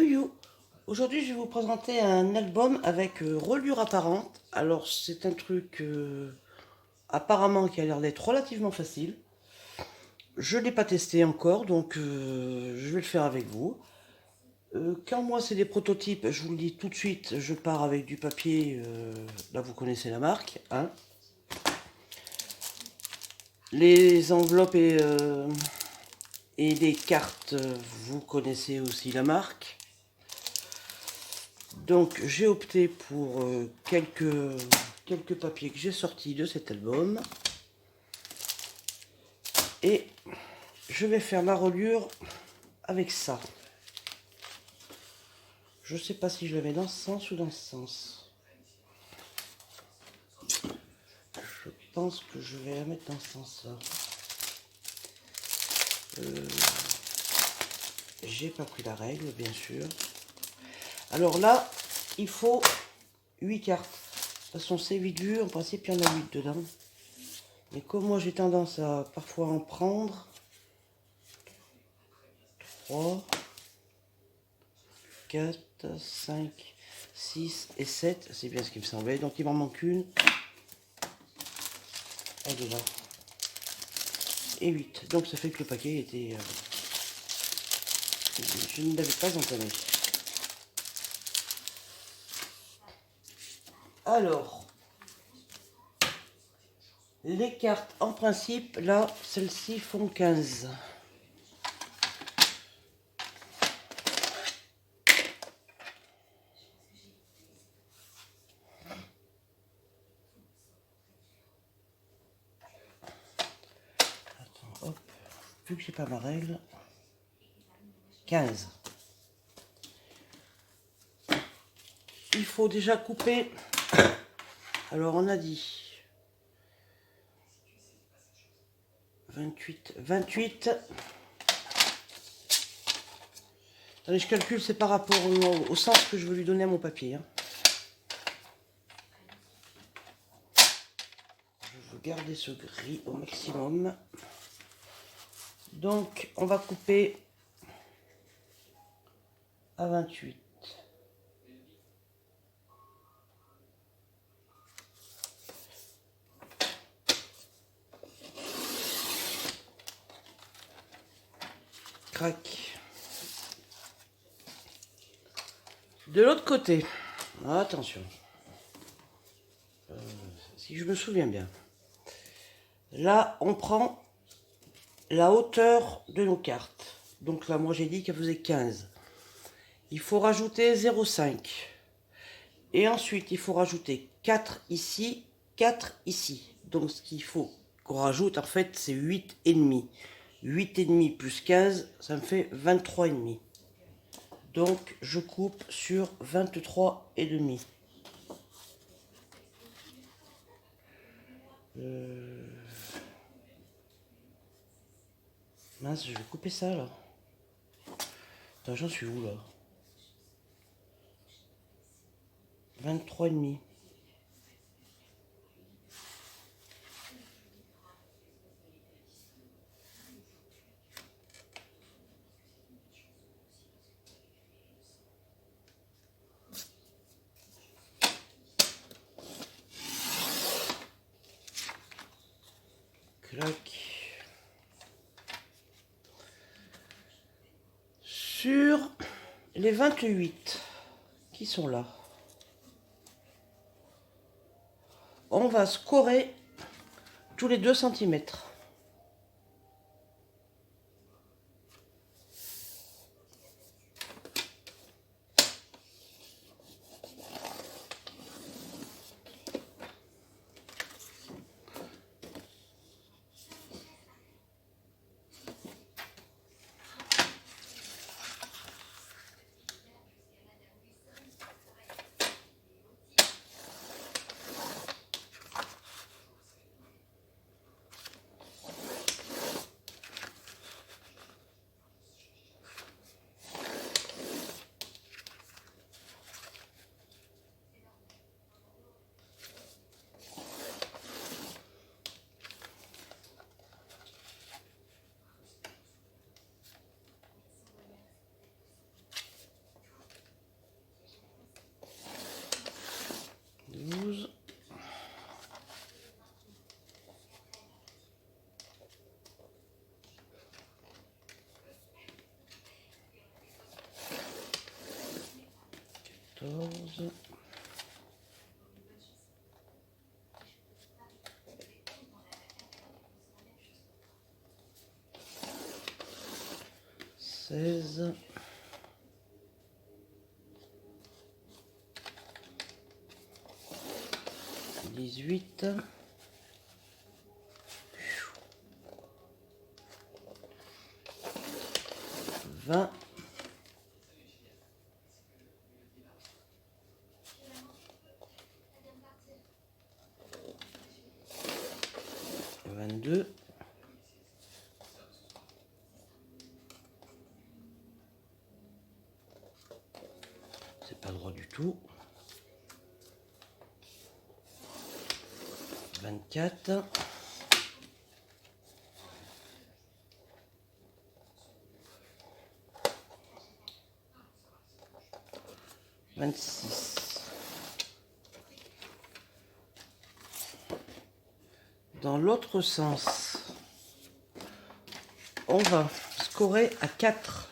You. Aujourd'hui, je vais vous présenter un album avec reliure apparente. Alors, c'est un truc apparemment qui a l'air d'être relativement facile. Je ne l'ai pas testé encore, donc je vais le faire avec vous. Quand moi, c'est des prototypes, je vous le dis tout de suite, je pars avec du papier. Là, vous connaissez la marque, hein. Les enveloppes et les cartes, vous connaissez aussi la marque. Donc j'ai opté pour quelques papiers que j'ai sortis de cet album. Et je vais faire ma reliure avec ça. Je sais pas si je le mets dans ce sens ou dans ce sens. Je pense que je vais la mettre dans ce sens-là. J'ai pas pris la règle, bien sûr. Alors là, il faut 8 cartes. De toute façon, c'est vite vu. En principe, il y en a 8 dedans. Mais comme moi, j'ai tendance à parfois en prendre 3, 4, 5, 6 et 7. C'est bien ce qui me semblait. Donc, il m'en manque une. Elle est là. Et 8. Donc, ça fait que le paquet était... je ne l'avais pas entamé. Alors, les cartes, en principe, là, celles-ci font 15. Attends, hop. Vu que j'ai pas ma règle, 15. Il faut déjà couper. Alors, on a dit 28. Allez, je calcule, c'est par rapport au sens que je veux lui donner à mon papier, hein. Je veux garder ce gris au maximum. Donc, on va couper à 28. Crac. De l'autre côté, attention, si je me souviens bien, là on prend la hauteur de nos cartes. Donc là moi j'ai dit qu'elle faisait 15. Il faut rajouter 0,5. Et ensuite il faut rajouter 4 ici, 4 ici. Donc ce qu'il faut qu'on rajoute en fait c'est 8,5. 8,5 plus 15, ça me fait 23,5. Donc je coupe sur 23,5. Mince, je vais couper ça là. Attends, j'en suis où là? 23,5. Clac. Sur les 28 qui sont là, on va scorer tous les 2 cm. 16. 18. 20. 22. 'C'est pas droit du tout. 24. 26. Dans l'autre sens, on va scorer à 4.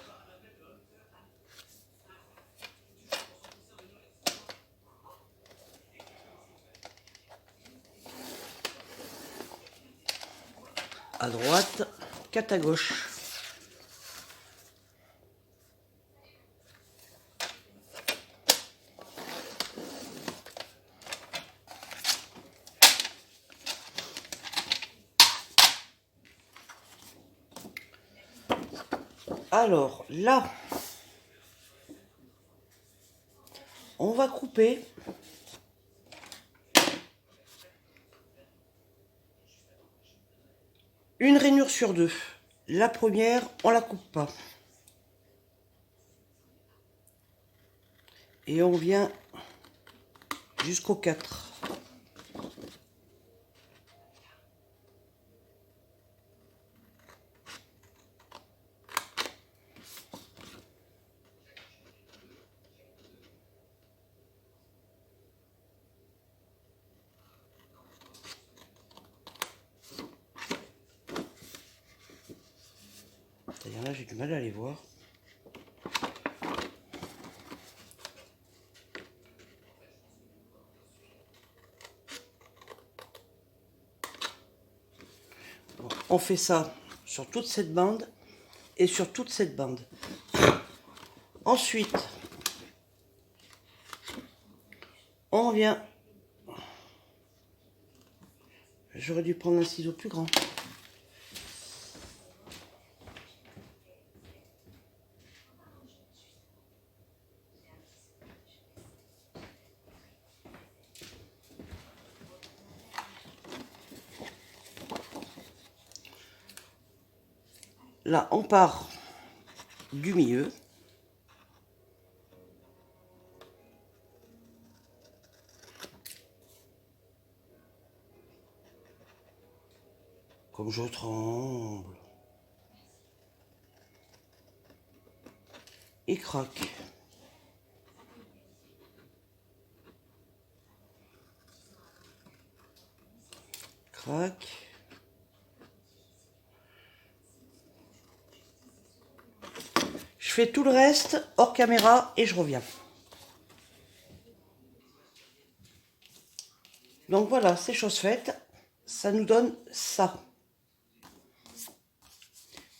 À droite, 4 à gauche. Alors là, on va couper une rainure sur 2. La première, on la coupe pas. Et on vient jusqu'au 4. D'ailleurs là, j'ai du mal à les voir. Bon, on fait ça sur toute cette bande et sur toute cette bande. Ensuite, on vient... J'aurais dû prendre un ciseau plus grand. Là, on part du milieu. Comme je tremble. Et craque. Craque. Je fais tout le reste hors caméra et je reviens. Donc voilà, c'est chose faite. Ça nous donne ça.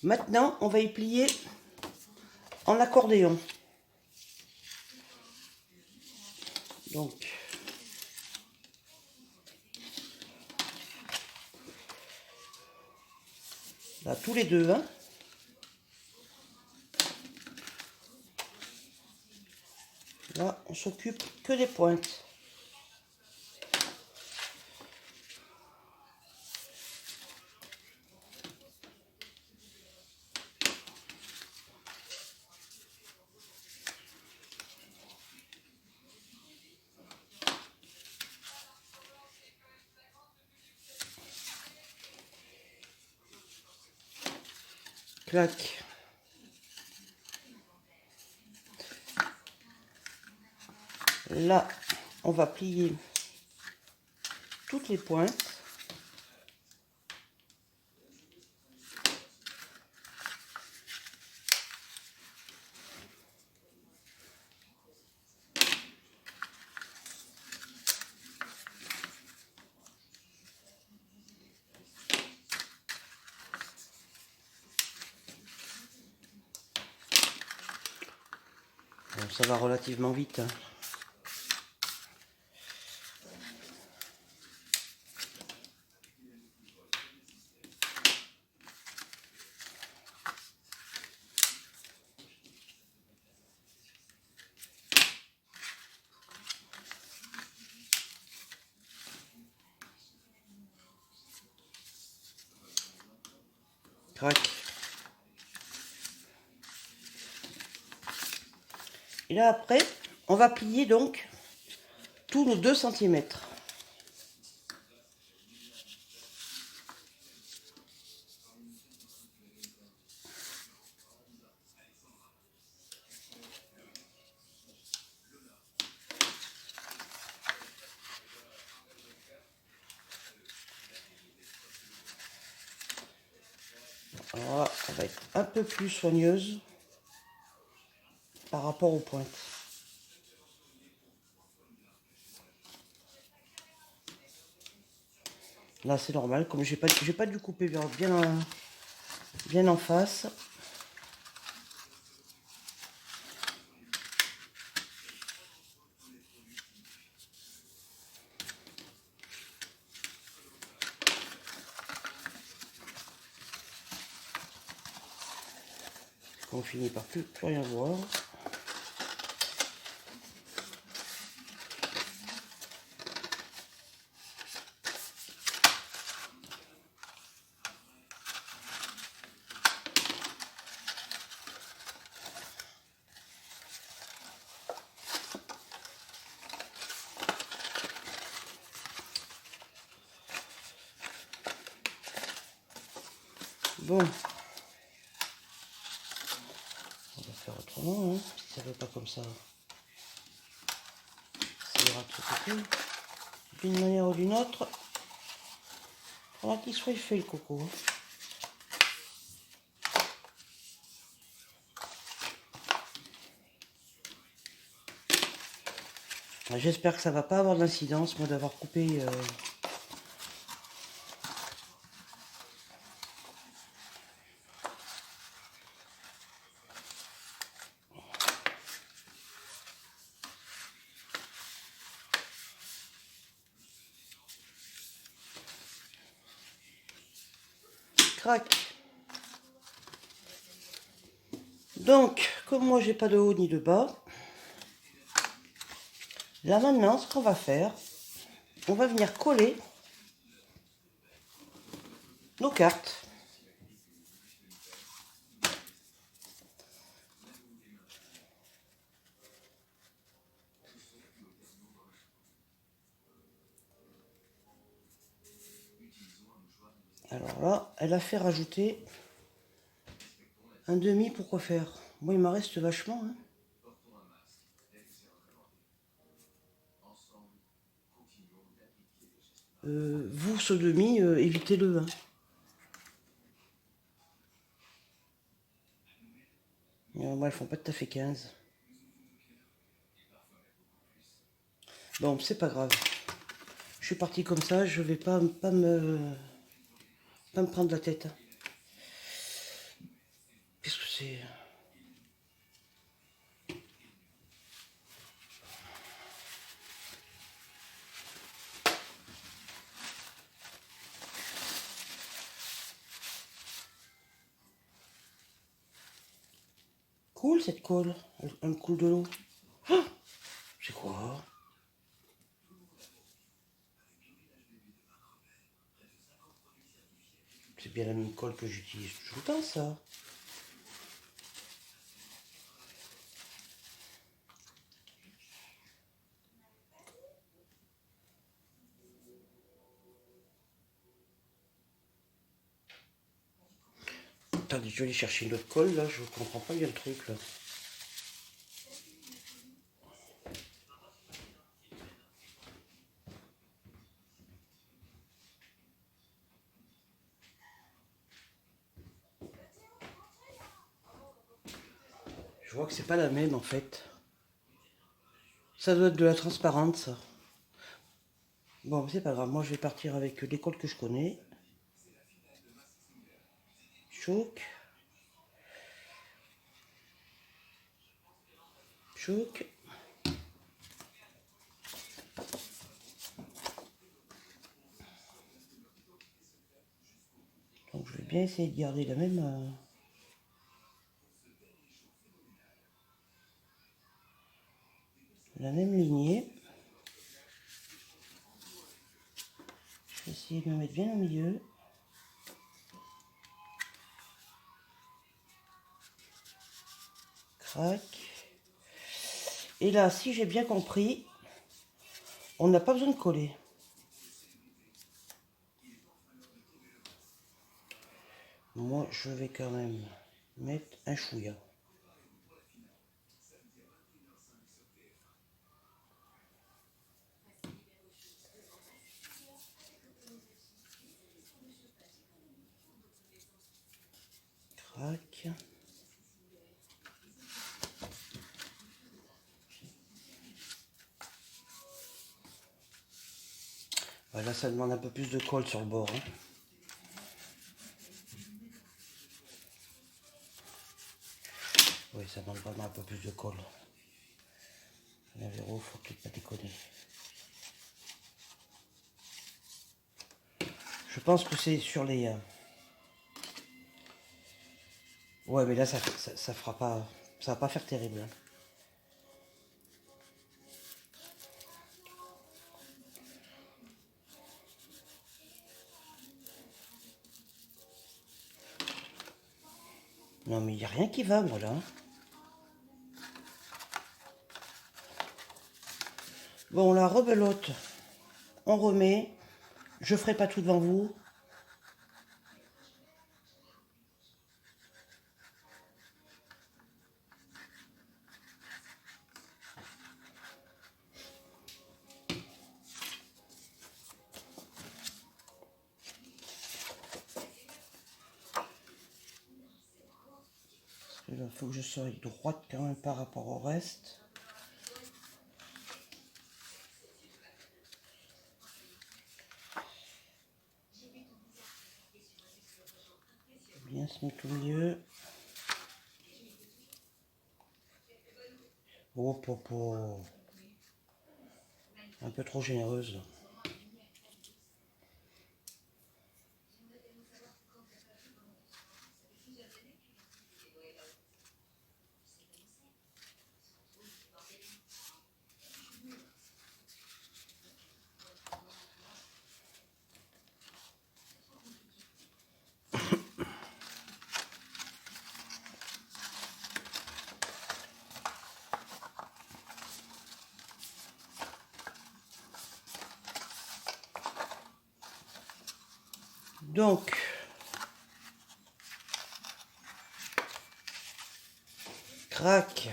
Maintenant, on va y plier en accordéon. Donc, là, tous les deux, hein. Là, on s'occupe que des pointes. Clac. Là, on va plier toutes les pointes. Ça va relativement vite. Hein. Crac. Et là après, on va plier donc tous nos 2 cm. Alors là, on va être un peu plus soigneuse par rapport aux pointes. Là c'est normal, comme j'ai pas dû couper bien en face. On finit par plus rien voir. Bon, on va faire autrement, hein. Si ça ne veut pas comme ça, ça ira de ce côté. D'une manière ou d'une autre, il faudra qu'il soit fait le coco. Hein. J'espère que ça va pas avoir d'incidence, moi, d'avoir coupé... Crac. Donc, comme moi, j'ai pas de haut ni de bas, là maintenant, ce qu'on va faire, on va venir coller nos cartes. Alors là, elle a fait rajouter un demi, pourquoi faire? Moi, il m'en reste vachement. Hein. Vous, ce demi, évitez-le. Hein. Moi, elles font pas tout à fait 15. Bon, c'est pas grave. Je suis partie comme ça, je vais pas me prendre la tête. Qu'est-ce que c'est? Cool cette colle. Elle me coule de l'eau. Ah, c'est quoi? C'est bien la même colle que j'utilise tout le temps, ça. Attendez, je vais aller chercher une autre colle, là. Je comprends pas bien le truc, là. Je vois que c'est pas la même, en fait. Ça doit être de la transparente, ça. Bon, c'est pas grave. Moi, je vais partir avec les colles que je connais. Choc. Tchouk. Donc je vais bien essayer de garder la même lignée. Je vais essayer de me mettre bien au milieu. Crac. Et là, si j'ai bien compris, on n'a pas besoin de coller. Moi, je vais quand même mettre un chouïa. Crac. Là, ça demande un peu plus de colle sur le bord. Hein. Oui, ça demande vraiment un peu plus de colle. La Véro, faut peut-être pas déconner. Je pense que c'est sur les... Ouais, mais là, ça fera pas... Ça va pas faire terrible. Hein. Non, mais il n'y a rien qui va, moi, là. Bon, la rebelote, on remet. Je ferai pas tout devant vous. Il faut que je sois droite quand même par rapport au reste. Bien se mettre au milieu. Oh, popo. Un peu trop généreuse. Donc, crac.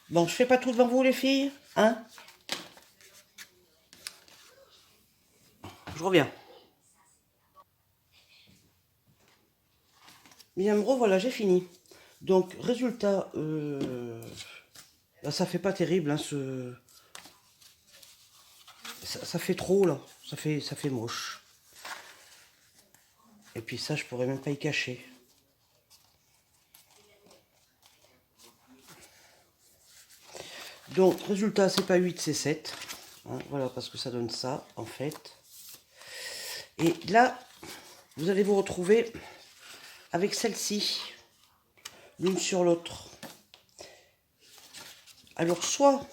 Bon, je fais pas tout devant vous, les filles, hein? Je reviens. Bien, me revoilà, j'ai fini. Donc, résultat, ça fait pas terrible, hein, ça fait trop, là. Ça fait moche. Et puis ça, je pourrais même pas y cacher. Donc, résultat, c'est pas 8, c'est 7. Hein, voilà, parce que ça donne ça, en fait. Et là, vous allez vous retrouver avec celle-ci, l'une sur l'autre. Alors, soit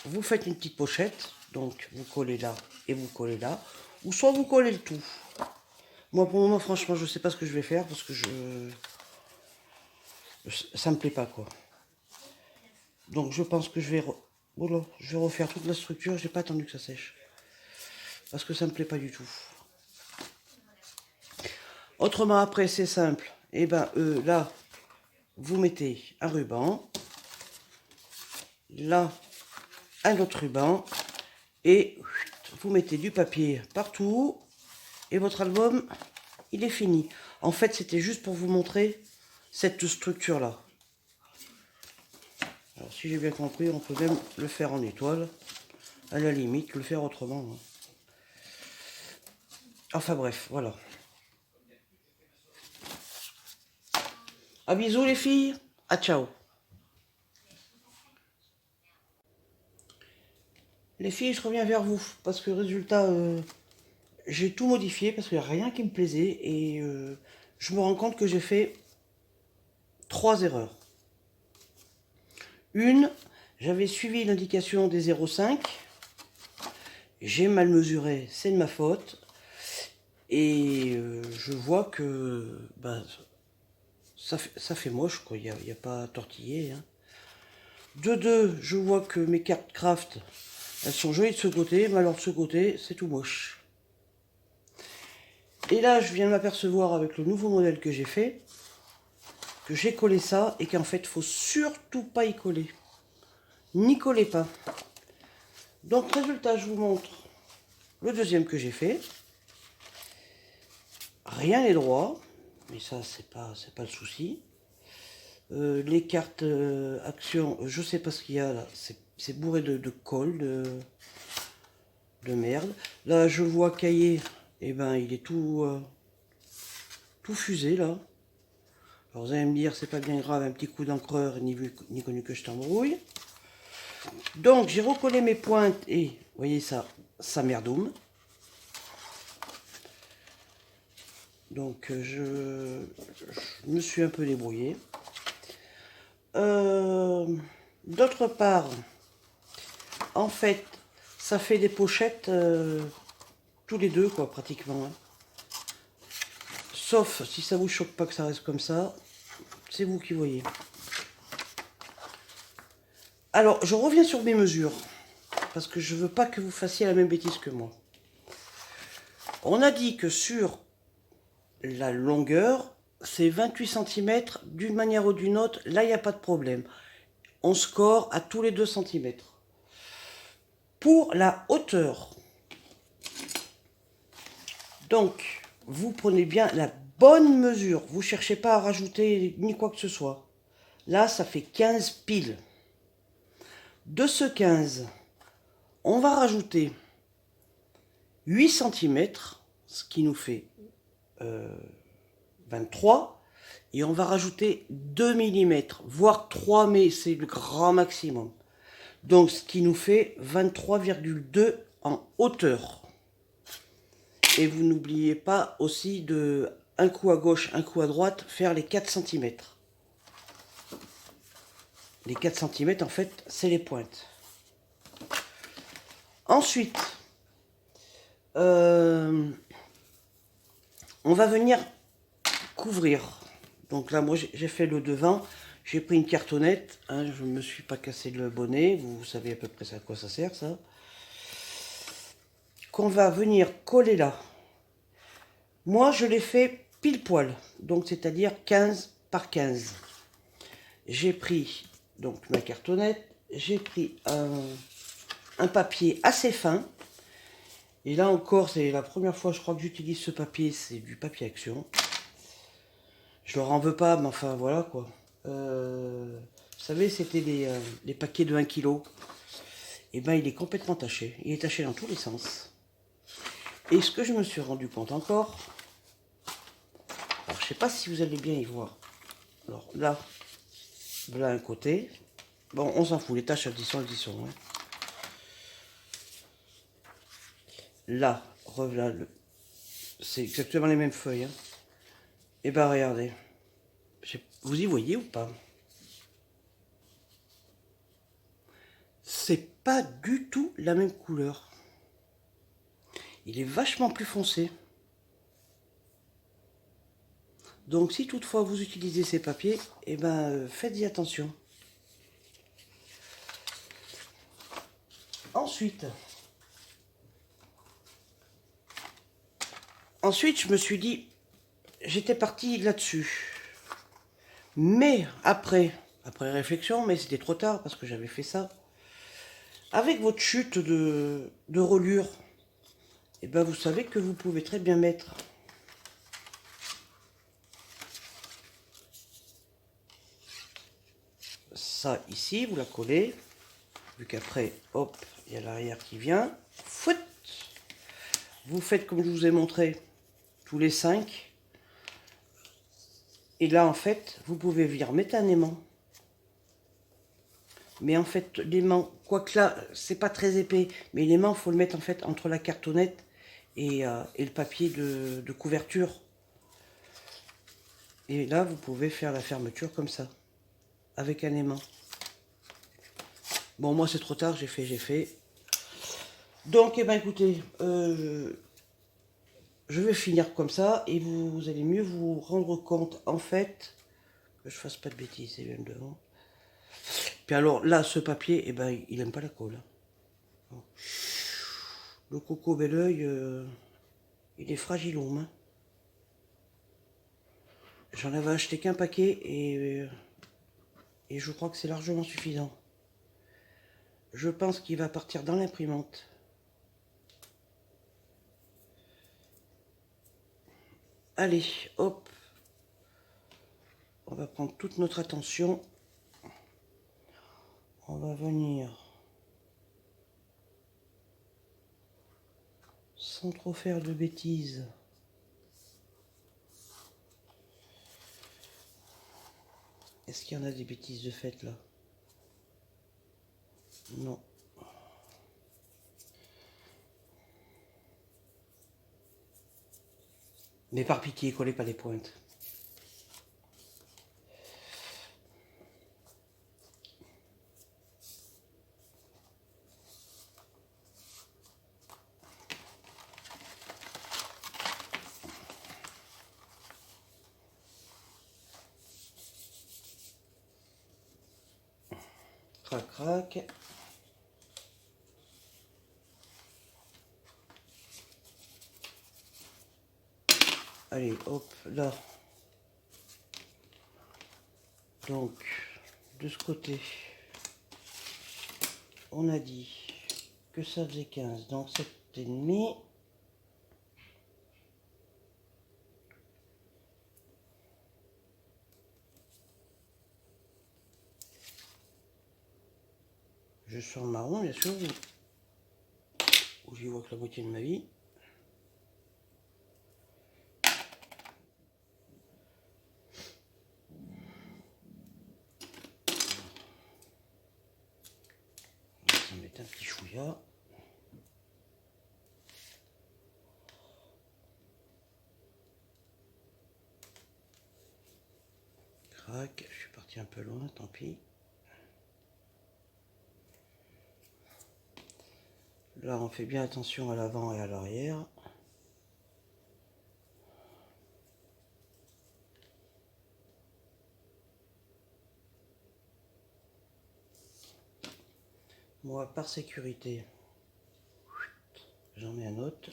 vous faites une petite pochette, donc vous collez là et vous collez là, ou soit vous collez le tout. Moi, pour le moment, franchement, je sais pas ce que je vais faire, parce que ça me plaît pas, quoi. Donc, je pense que je vais refaire toute la structure. J'ai pas attendu que ça sèche, parce que ça me plaît pas du tout. Autrement, après, c'est simple. Et ben, là, vous mettez un ruban. Là, un autre ruban. Et vous mettez du papier partout. Et votre album, il est fini. En fait, c'était juste pour vous montrer cette structure-là. Alors, si j'ai bien compris, on peut même le faire en étoile. À la limite, le faire autrement. Hein. Enfin bref, voilà. À bisous les filles. À ciao. Les filles, je reviens vers vous parce que résultat, j'ai tout modifié parce qu'il n'y a rien qui me plaisait et je me rends compte que j'ai fait 3 erreurs. Une, j'avais suivi l'indication des 0,5. J'ai mal mesuré, c'est de ma faute. Et je vois que ça fait moche, quoi. Il n'y a pas à tortiller. Hein. De deux, je vois que mes cartes craft, elles sont jolies de ce côté, mais alors de ce côté, c'est tout moche. Et là, je viens de m'apercevoir avec le nouveau modèle que j'ai fait, que j'ai collé ça et qu'en fait, il faut surtout pas y coller. N'y collez pas. Donc, résultat, je vous montre le deuxième que j'ai fait. Rien n'est droit, mais ça, c'est pas le souci. Les cartes actions, je sais pas ce qu'il y a là, c'est bourré de colle, de merde. Là, je vois cahier, et ben, il est tout fusé là. Alors vous allez me dire, c'est pas bien grave, un petit coup d'encreur, ni vu ni connu que je t'embrouille. Donc j'ai recollé mes pointes et, vous voyez ça, ça merdoum. Donc je me suis un peu débrouillé. D'autre part, en fait, ça fait des pochettes tous les deux, quoi, pratiquement. Hein. Sauf si ça vous choque pas que ça reste comme ça, c'est vous qui voyez. Alors, je reviens sur mes mesures, parce que je veux pas que vous fassiez la même bêtise que moi. On a dit que sur la longueur, c'est 28 cm d'une manière ou d'une autre, là, il n'y a pas de problème. On score à tous les 2 cm. Pour la hauteur, donc, vous prenez bien la bonne mesure. Vous ne cherchez pas à rajouter ni quoi que ce soit. Là, ça fait 15 piles. De ce 15, on va rajouter 8 cm, ce qui nous fait 23. Et on va rajouter 2 mm, voire 3, mais c'est le grand maximum. Donc, ce qui nous fait 23,2 en hauteur. Et vous n'oubliez pas aussi de, un coup à gauche, un coup à droite, faire les 4 cm. Les 4 cm, en fait, c'est les pointes. Ensuite, on va venir couvrir. Donc là, moi, j'ai fait le devant. J'ai pris une cartonnette. Hein, je ne me suis pas cassé le bonnet. Vous savez à peu près à quoi ça sert, ça. Qu'on va venir coller là. Moi, je l'ai fait pile poil. Donc, c'est-à-dire 15 par 15. J'ai pris donc ma cartonnette. J'ai pris un papier assez fin. Et là encore, c'est la première fois, je crois, que j'utilise ce papier. C'est du papier action. Je leur en veux pas, mais enfin, voilà, quoi. Vous savez, c'était les paquets de 1 kg. Et ben, il est complètement taché. Il est taché dans tous les sens. Et ce que je me suis rendu compte encore... Alors, je sais pas si vous allez bien y voir. Alors, là, voilà un côté. Bon, on s'en fout, les taches, elles y sont. Hein. Là, revoilà le... C'est exactement les mêmes feuilles. Hein. Et ben, regardez. Vous y voyez ou pas? C'est pas du tout la même couleur. Il est vachement plus foncé. Donc si toutefois vous utilisez ces papiers, eh ben, faites-y attention. Ensuite, je me suis dit, j'étais parti là-dessus. Mais après réflexion, mais c'était trop tard parce que j'avais fait ça. Avec votre chute de reliure, eh ben, vous savez que vous pouvez très bien mettre ça ici, vous la collez. Vu qu'après, hop, il y a l'arrière qui vient. Foot. Vous faites comme je vous ai montré, tous les 5. Et là, en fait, vous pouvez venir métanément Mais en fait, l'aimant, quoique là, c'est pas très épais, mais l'aimant, il faut le mettre en fait entre la cartonnette et le papier de couverture. Et là, vous pouvez faire la fermeture comme ça, avec un aimant. Bon, moi, c'est trop tard, j'ai fait. Donc, eh ben, écoutez, je vais finir comme ça, et vous allez mieux vous rendre compte, en fait, que je fasse pas de bêtises, c'est bien devant. Puis alors, là, ce papier, eh ben, il aime pas la colle. Le coco bel oeil, il est fragile, hein. J'en avais acheté qu'un paquet et je crois que c'est largement suffisant. Je pense qu'il va partir dans l'imprimante. Allez, hop. On va prendre toute notre attention. On va venir, sans trop faire de bêtises, est-ce qu'il y en a des bêtises de fait là? Non. Mais par pitié, collez pas les pointes. Crac, crac. Allez, hop, là. Donc, de ce côté, on a dit que ça faisait 15, donc 7,5. Je sors le marron, bien sûr, où j'y vois que la moitié de ma vie. On va mettre un petit chouïa. Crac, je suis parti un peu loin, tant pis. Là, on fait bien attention à l'avant et à l'arrière. Moi, par sécurité, j'en mets un autre.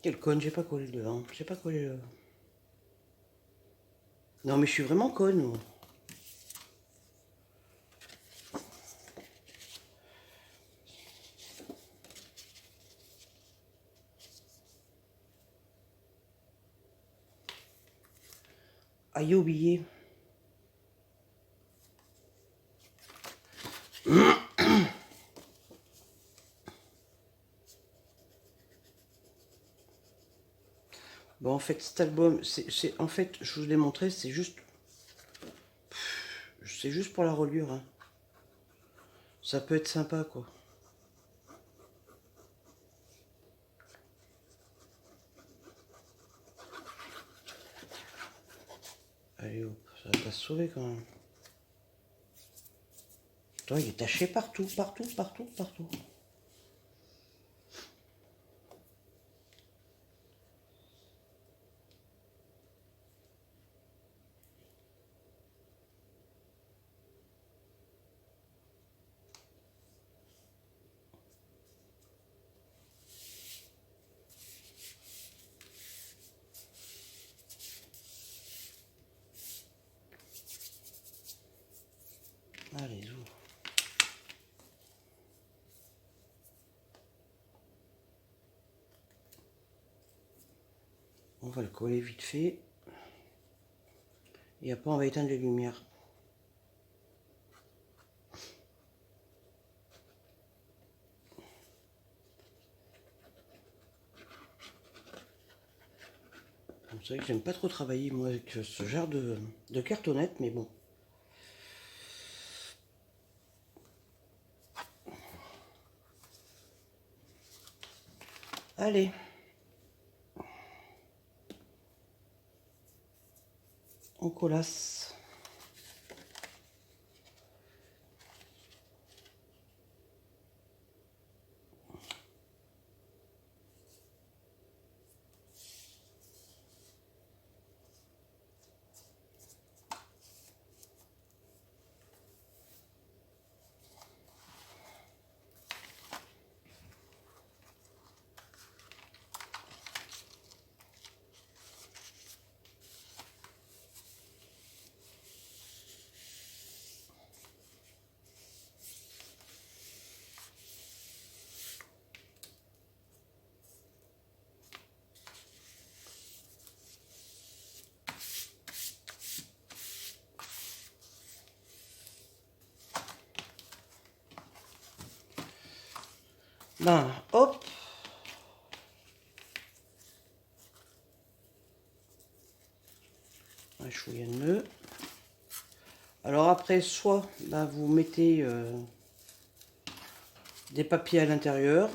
Quel conne, j'ai pas collé le devant. J'ai pas collé le... Non, mais je suis vraiment conne, moi. Aïe, oublié. Bon, en fait, cet album, en fait, je vous l'ai montré, c'est juste pour la reliure, hein. Ça peut être sympa, quoi. Allez, hop, ça va pas se sauver, quand même. Toi, il est taché partout, partout, partout, partout. Allez, ouvre. On va le coller vite fait. Et après, on va éteindre les lumières. Vous savez que j'aime pas trop travailler moi avec ce genre de cartonnette, mais bon. Allez. On collasse. Ben, hop. Un chouïa de nœud. Alors après, soit ben, vous mettez des papiers à l'intérieur.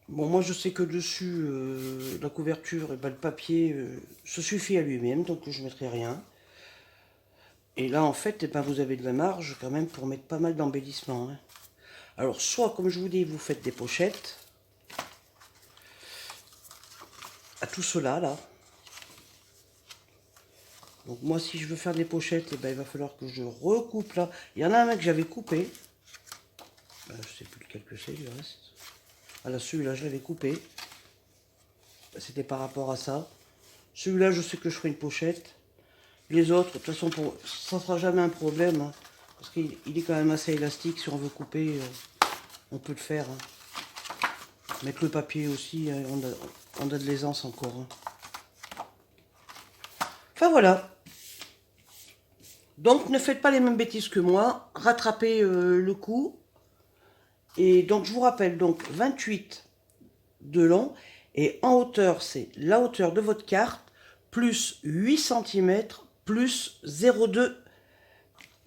Bon, moi je sais que dessus, la couverture, et ben, le papier se suffit à lui-même, donc je ne mettrai rien. Et là, en fait, eh ben, vous avez de la marge quand même pour mettre pas mal d'embellissements. Hein. Alors, soit, comme je vous dis, vous faites des pochettes. À tout cela, là. Donc, moi, si je veux faire des pochettes, eh ben, il va falloir que je recoupe là. Il y en a un que j'avais coupé. Je ne sais plus lequel que c'est, le reste. Ah là, celui-là, je l'avais coupé. C'était par rapport à ça. Celui-là, je sais que je ferai une pochette. Les autres, de toute façon, ça ne sera jamais un problème. Hein, parce qu'il est quand même assez élastique. Si on veut couper, on peut le faire. Hein. Mettre le papier aussi, hein, on a de l'aisance encore. Hein. Enfin voilà. Donc ne faites pas les mêmes bêtises que moi. Rattrapez le coup. Et donc je vous rappelle, donc 28 de long. Et en hauteur, c'est la hauteur de votre carte plus 8 cm plus 0,2,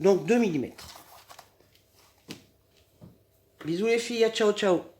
donc 2 mm. Bisous les filles, ciao ciao.